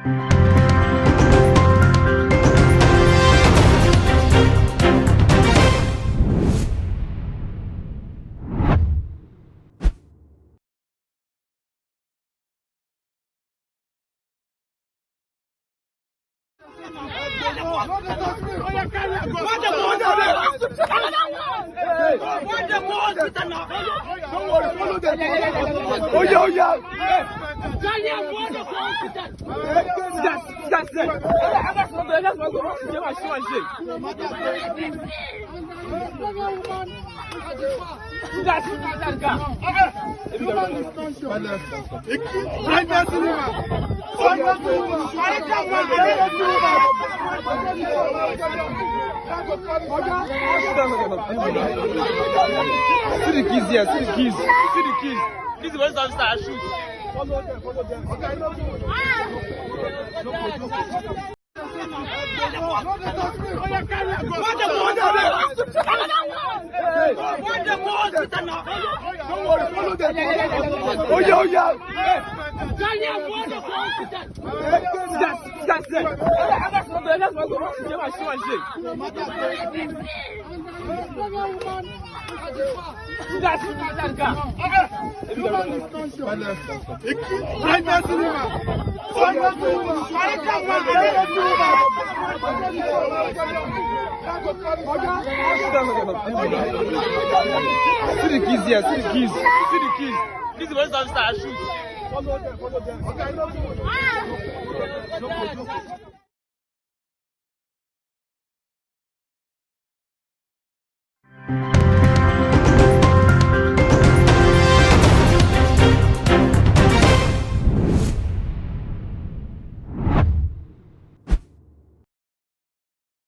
See the keys here, see the keys. See the keys. This is what officer I shoot. See the keys here, see the keys. See the keys. This is what officer I shoot.